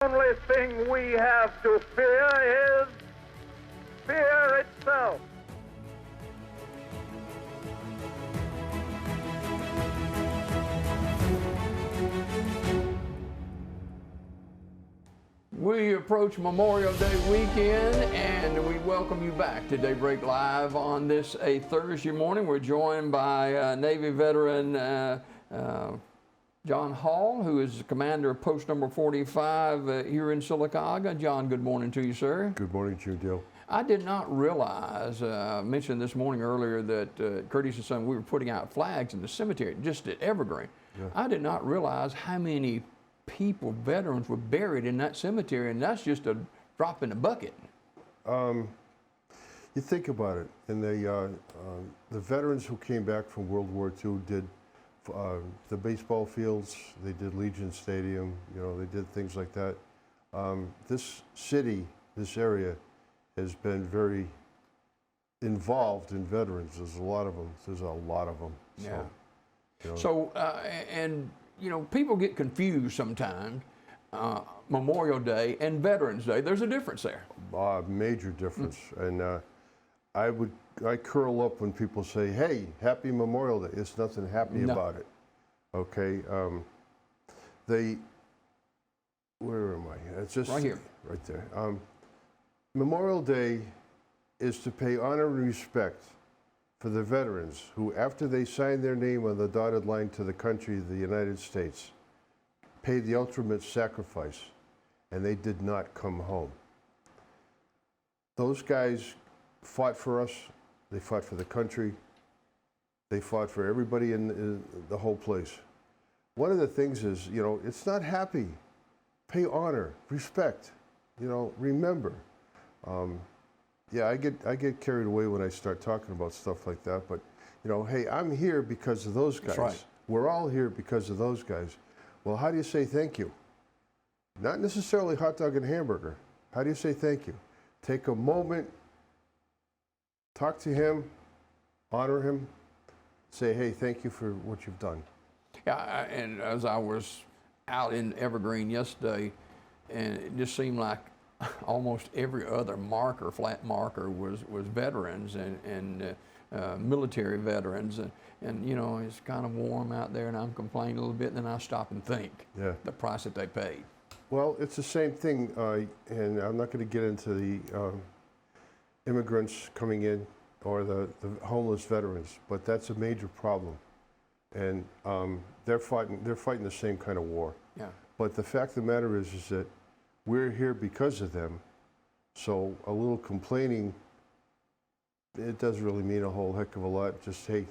only thing we have to fear is fear itself. We approach Memorial Day weekend, and we welcome you back to Daybreak Live on this a Thursday morning. We're joined by Navy veteran John Hall, who is commander of post number 45 here in Sylacauga. John, good morning to you, sir. Good morning, Joe. I did not realize, I mentioned this morning earlier that Curtis and Son, we were putting out flags in the cemetery, just at Evergreen. Yeah. I did not realize how many people, veterans, were buried in that cemetery, and that's just a drop in the bucket. You think about it, and the veterans who came back from World War II did the baseball fields, they did Legion Stadium, you know, they did things like that. This city, this area, has been very involved in veterans. There's a lot of them. Yeah. So, you know. So and you know, people get confused sometimes. Memorial Day and Veterans Day, there's a difference there. Major difference. And I curl up when people say, hey, happy Memorial Day. It's nothing happy about it. Okay. Where am I? It's just right here. Right there. Memorial Day is to pay honor and respect for the veterans who, after they signed their name on the dotted line to the country of the United States, paid the ultimate sacrifice, and they did not come home. Those guys fought for us. They fought for the country. They fought for everybody in the whole place. One of the things is, you know, it's not happy. Pay honor, respect, you know, remember. Yeah, I get carried away when I start talking about stuff like that, but, you know, hey, I'm here because of those guys. That's right. We're all here because of those guys. Well, how do you say thank you? Not necessarily hot dog and hamburger. How do you say thank you? Take a moment, talk to him, honor him, say, hey, thank you for what you've done. Yeah, and as I was out in Evergreen yesterday, and it just seemed like almost every other marker, flat marker, was veterans and military veterans. And you know, it's kind of warm out there, and I'm complaining a little bit, and then I stop and think the price that they paid. Well, it's the same thing, and I'm not going to get into the immigrants coming in or the homeless veterans, but that's a major problem. And they're fighting the same kind of war. Yeah. But the fact of the matter is that we're here because of them. So a little complaining, it doesn't really mean a whole heck of a lot. Just, hey,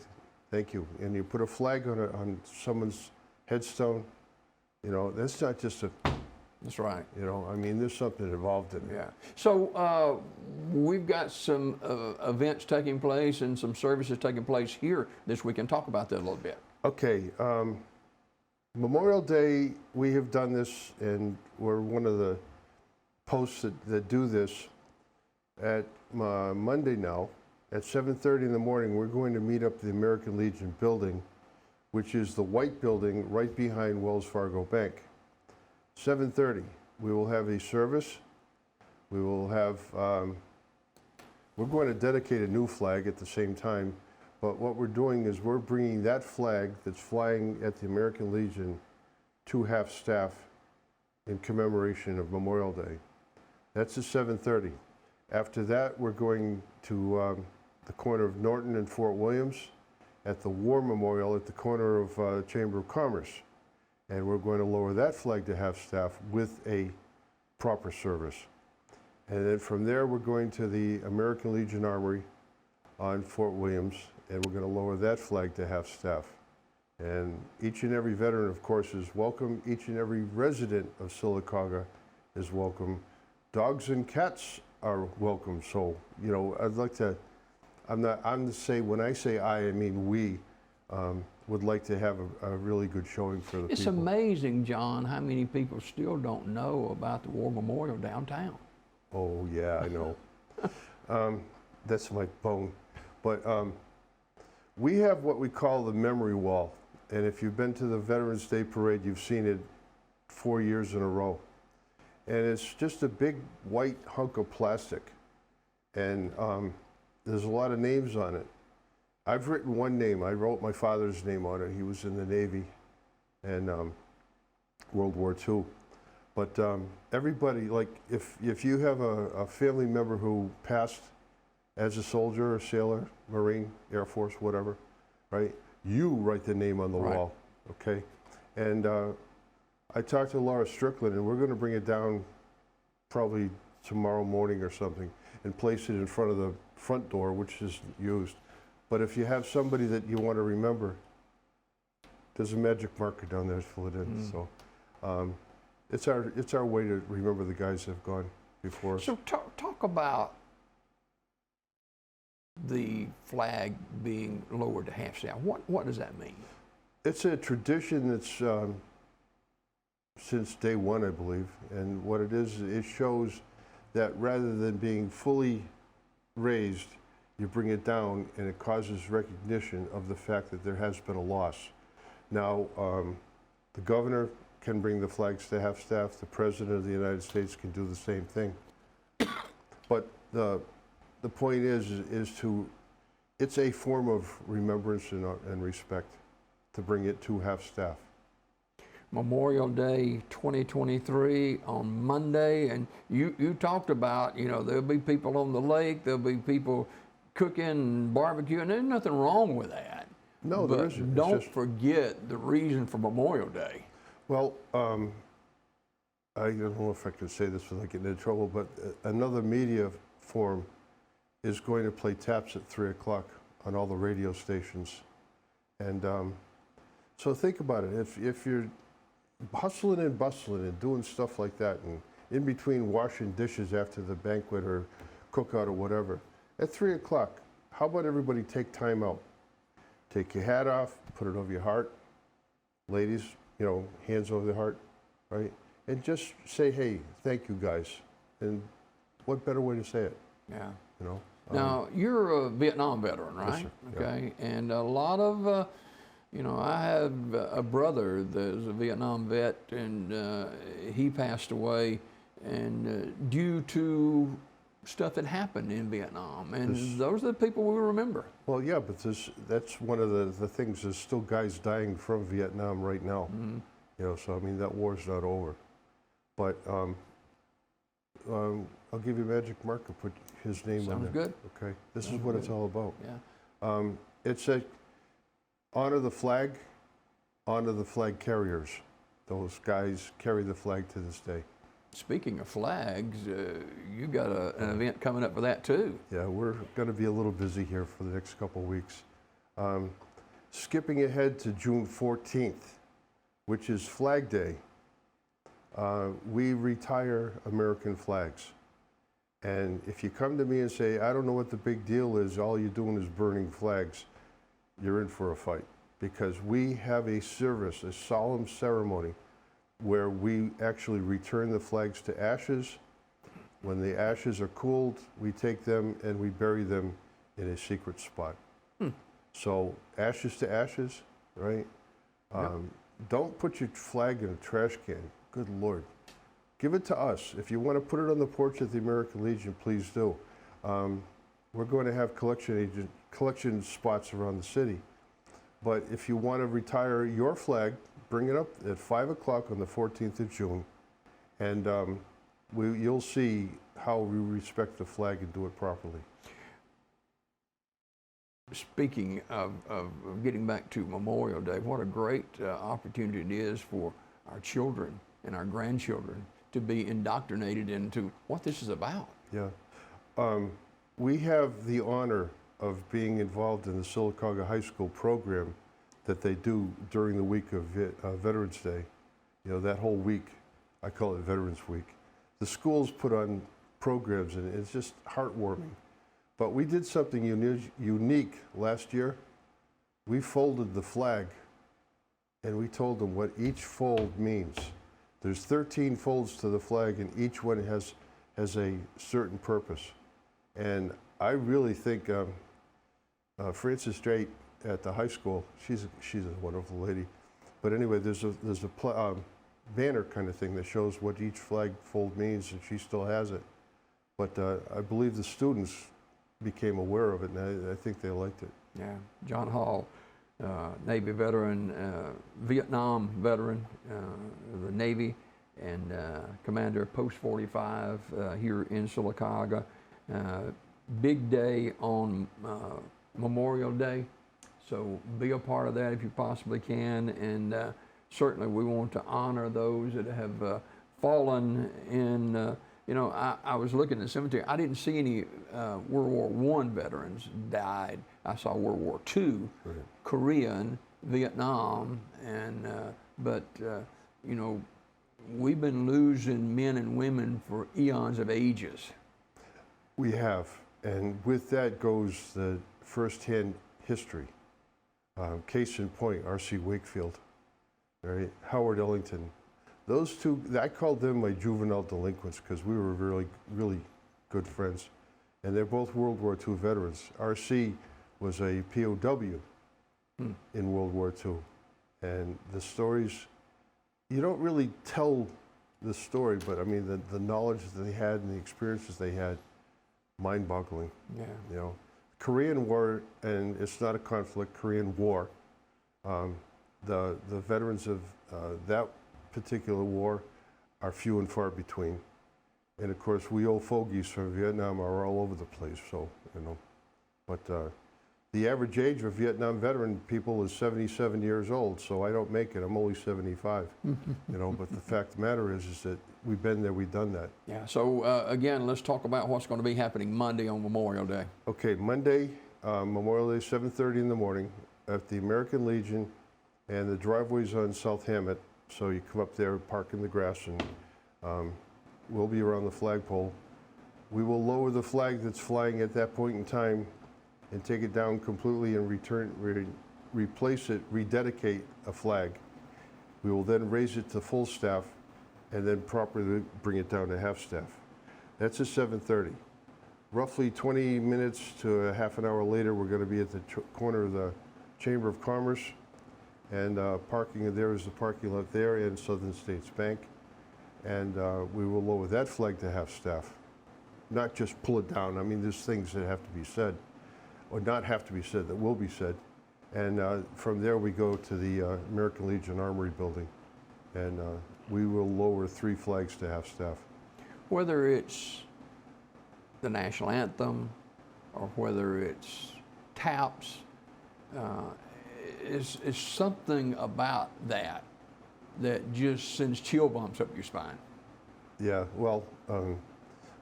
thank you. And you put a flag on someone's headstone, you know, that's not just a... That's right. You know, I mean, there's something involved in it. Yeah. So we've got some events taking place and some services taking place here this weekend. Talk about that a little bit. Okay. Memorial Day, we have done this, and we're one of the posts that do this. At Monday now, at 7:30 in the morning, we're going to meet up at the American Legion building, which is the white building right behind Wells Fargo Bank. 7:30, we will have a service. We will have, we're going to dedicate a new flag at the same time, but what we're doing is we're bringing that flag that's flying at the American Legion to half-staff in commemoration of Memorial Day. That's at 7:30. After that, we're going to the corner of Norton and Fort Williams at the War Memorial at the corner of Chamber of Commerce. And we're going to lower that flag to half-staff with a proper service. And then from there, we're going to the American Legion Armory on Fort Williams, and we're going to lower that flag to half-staff. And each and every veteran, of course, is welcome. Each and every resident of Sylacauga is welcome. Dogs and cats are welcome. So, you know, I'd like to, when I say I mean we. Would like to have a really good showing for the people. It's amazing, John, how many people still don't know about the War Memorial downtown. Oh, yeah, I know. That's my bone. But we have what we call the memory wall. And if you've been to the Veterans Day Parade, you've seen it 4 years in a row. and it's just a big white hunk of plastic, and there's a lot of names on it. I've written one name. I wrote my father's name on it. He was in the Navy and World War II. But everybody, like, if you have a family member who passed as a soldier, a sailor, Marine, Air Force, whatever, right? You write the name on the wall, okay? And I talked to Laura Strickland, and we're going to bring it down probably tomorrow morning or something and place it in front of the front door, which is used. But if you have somebody that you want to remember, there's a magic marker down there to fill it in. So it's our way to remember the guys that have gone before us. So talk about the flag being lowered to half staff. What does that mean? It's a tradition that's since day one, I believe. And what it is, it shows that rather than being fully raised, you bring it down, and it causes recognition of the fact that there has been a loss. Now, the governor can bring the flags to half staff. The president of the United States can do the same thing. But the point is it's a form of remembrance and respect to bring it to half staff. Memorial Day 2023 on Monday, and you talked about, there'll be people on the lake, there'll be people cooking and barbecuing, and there's nothing wrong with that. No, but there isn't. Don't forget the reason for Memorial Day. Well, I don't know if I can say this without getting into trouble, but another media form is going to play taps at 3 o'clock on all the radio stations. And so think about it. If you're hustling and bustling and doing stuff like that, and in between washing dishes after the banquet or cookout or whatever, at 3 o'clock, how about everybody take time out? Take your hat off, put it over your heart. Ladies, hands over the heart, right? And just say, hey, thank you guys. And what better way to say it? Yeah. Now, you're a Vietnam veteran, right? Yes, sir. Okay. Yeah. And a lot of, I have a brother that's a Vietnam vet, and he passed away, and due to stuff that happened in Vietnam, and those are the people we remember. Well, yeah, but that's one of the things. There's still guys dying from Vietnam right now. Mm-hmm. So I mean, that war's not over. But I'll give you a magic marker. Put his name on there. Sounds good. Okay. This is what it's all about. Yeah. It's a honor the flag carriers. Those guys carry the flag to this day. Speaking of flags, you got an event coming up for that too. Yeah, we're going to be a little busy here for the next couple of weeks. Skipping ahead to June 14th, which is Flag Day, we retire American flags. And if you come to me and say, I don't know what the big deal is, all you're doing is burning flags, you're in for a fight. Because we have a service, a solemn ceremony, where we actually return the flags to ashes. When the ashes are cooled, we take them and we bury them in a secret spot. So ashes to ashes, right? Don't put your flag in a trash can. Good Lord. Give it to us. If you want to put it on the porch at the American Legion, please do. We're going to have collection spots around the city. But if you want to retire your flag, bring it up at 5 o'clock on the 14th of June, and you'll see how we respect the flag and do it properly. Speaking of getting back to Memorial Day, what a great opportunity it is for our children and our grandchildren to be indoctrinated into what this is about. Yeah. We have the honor of being involved in the Sylacauga High School program that they do during the week of Veterans Day. That whole week, I call it Veterans Week. The schools put on programs, and it's just heartwarming. But we did something unique last year. We folded the flag, and we told them what each fold means. There's 13 folds to the flag, and each one has a certain purpose. And I really think Frances Strait at the high school, she's a wonderful lady. But anyway, there's a banner kind of thing that shows what each flag fold means, and she still has it. But I believe the students became aware of it, and I think they liked it. Yeah, John Hall, Navy veteran, Vietnam veteran of the Navy, and commander of Post 45 here in Sylacauga. Big day on Memorial Day, so be a part of that if you possibly can, and certainly we want to honor those that have fallen in, you know, I was looking at the cemetery, I didn't see any World War I veterans died. I saw World War II, Right. Korean, Vietnam, and, but, you know, we've been losing men and women for eons of ages. We have, and with that goes the firsthand history. Case in point, R.C. Wakefield, right? Howard Ellington. Those two, I called them my juvenile delinquents because we were really, really good friends. And they're both World War II veterans. R.C. was a POW in World War II. And the stories, you don't really tell the story, but I mean, the knowledge that they had and the experiences they had, mind-boggling. Yeah. You know, Korean War, and it's not a conflict, Korean War. The veterans of that particular war are few and far between. And of course, we old fogies from Vietnam are all over the place, so, you know. But the average age of a Vietnam veteran people is 77 years old, so I don't make it, I'm only 75. You know, but the fact of the matter is that we've been there, we've done that. Yeah, so again, let's talk about what's going to be happening Monday on Memorial Day. Okay, Monday, Memorial Day, 7:30 in the morning at the American Legion, and the driveway's on South Hammett, so you come up there, park in the grass, and we'll be around the flagpole. We will lower the flag that's flying at that point in time and take it down completely and replace it, rededicate a flag. We will then raise it to full staff and then properly bring it down to half staff. That's at 7:30. Roughly 20 minutes to a half an hour later, we're going to be at the corner of the Chamber of Commerce, and parking there is the parking lot there and Southern States Bank. And we will lower that flag to half staff. Not just pull it down. I mean, there's things that have to be said, or not have to be said, that will be said. And from there we go to the American Legion Armory building, and we will lower 3 flags to half staff. Whether it's the national anthem or whether it's taps, it's something about that just sends chill bumps up your spine. Yeah, well,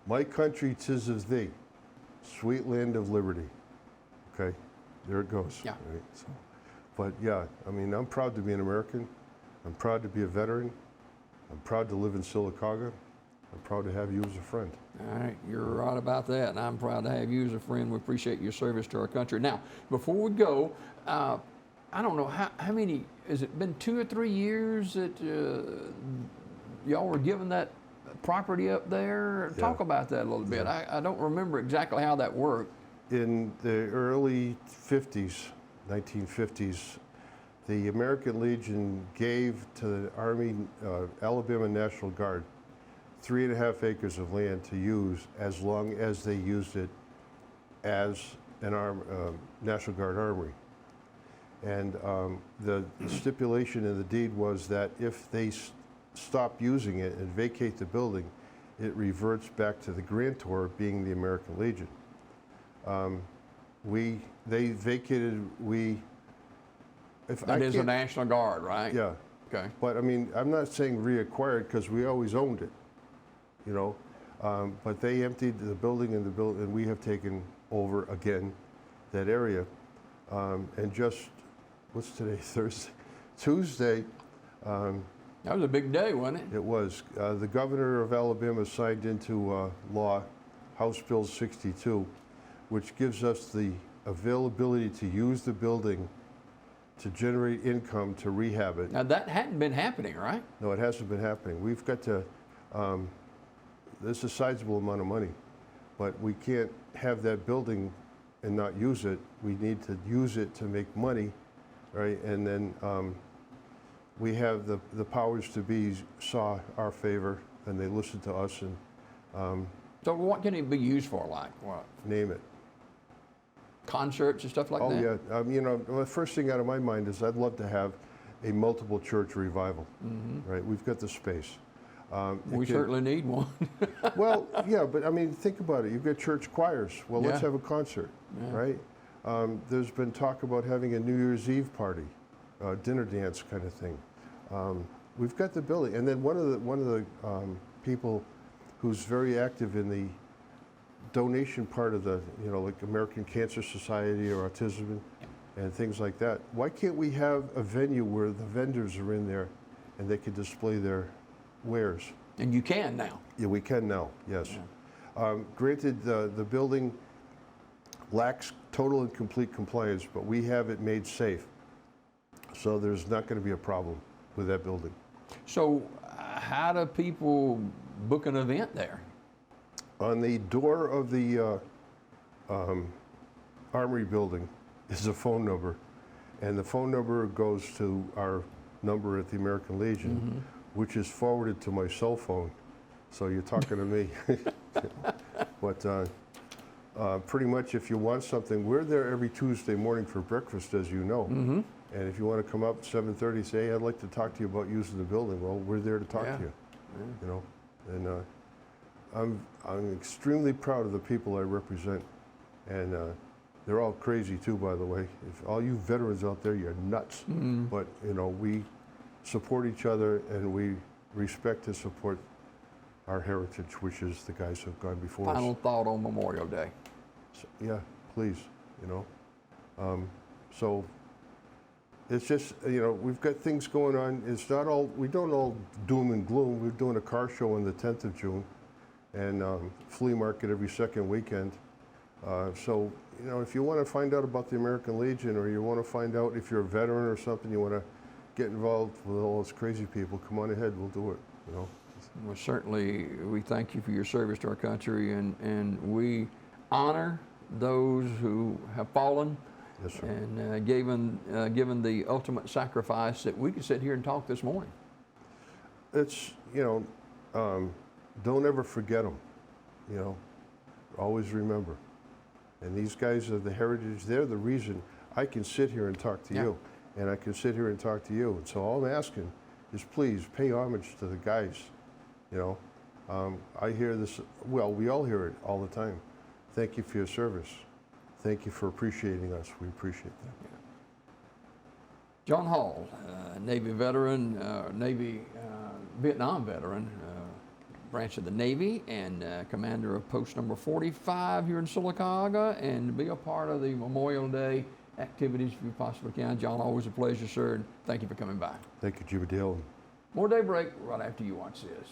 my country 'tis of thee, sweet land of liberty. Okay, there it goes. Yeah. Right? So, but yeah, I mean, I'm proud to be an American. I'm proud to be a veteran. I'm proud to live in Sylacauga. I'm proud to have you as a friend. All right, you're right about that, and I'm proud to have you as a friend. We appreciate your service to our country. Now, before we go, I don't know, how many, has it been 2 or 3 years that y'all were given that property up there? Yeah. Talk about that a little bit. I don't remember exactly how that worked. In the early 50s, 1950s, the American Legion gave to the Army, Alabama National Guard, 3.5 acres of land to use as long as they used it as an National Guard armory. And the stipulation in the deed was that if they stop using it and vacate the building, it reverts back to the grantor, being the American Legion. They vacated, That is a National Guard, right? Yeah. Okay. But I mean, I'm not saying reacquired because we always owned it, you know. But they emptied the building and we have taken over again that area. And just, what's today, Thursday? Tuesday. That was a big day, wasn't it? It was. The governor of Alabama signed into law House Bill 62, which gives us the availability to use the building to generate income to rehab it. Now, that hadn't been happening, right? No, it hasn't been happening. We've got to, this is a sizable amount of money, but we can't have that building and not use it. We need to use it to make money, right? And then we have the powers to be saw our favor, and they listened to us, and So what can it be used for, like what? name it. Concerts and stuff like Oh, that? yeah. You know, the first thing out of my mind is I'd love to have a multiple church revival, right? We've got the space. We certainly need one. Well, yeah, but I mean, think about it. You've got church choirs. Well, let's Yeah. have a concert, Yeah. right? There's been talk about having a New Year's Eve party, dinner dance kind of thing. We've got the building, and then one of the people who's very active in the donation part of the, you know, like American Cancer Society or autism and things like that. Why can't we have a venue where the vendors are in there and they can display their wares? And you can now. Yeah, we can now, yes. Granted, the building lacks total and complete compliance, but we have it made safe. So there's not going to be a problem with that building. So how do people book an event there? On the door of the Armory building is a phone number, and the phone number goes to our number at the American Legion, which is forwarded to my cell phone. So you're talking to me. But pretty much if you want something, we're there every Tuesday morning for breakfast, as you know. And if you want to come up at 7:30, say, hey, I'd like to talk to you about using the building. Well, we're there to talk to you, you know. And I'm extremely proud of the people I represent, and they're all crazy too, by the way. If all you veterans out there, you're nuts. But you know, we support each other, and we respect and support our heritage, which is the guys who have gone before Final us. thought on Memorial Day. So, yeah, please, you know. So it's just, you know, we've got things going on. It's not all, we don't all doom and gloom. We're doing a car show on the 10th of June and flea market every second weekend. So, you know, if you want to find out about the American Legion, or you want to find out if you're a veteran or something, you want to get involved with all those crazy people, come on ahead, we'll do it, you know. Well, certainly, we thank you for your service to our country, and we honor those who have fallen. Yes, sir. And given the ultimate sacrifice that we could sit here and talk this morning. It's, you know, don't ever forget them, you know, always remember. And these guys are the heritage, they're the reason I can sit here and talk to you, and I can sit here and talk to you. And so all I'm asking is please pay homage to the guys, you know. I hear this, well, we all hear it all the time. Thank you for your service. Thank you for appreciating us. We appreciate that. John Hall, Navy veteran, Vietnam veteran, branch of the Navy, and commander of post number 45 here in Sylacauga, and to be a part of the Memorial Day activities if you possibly can. John, always a pleasure, sir, and thank you for coming by. Thank you, Jimmy Dale. More Daybreak right after you watch this.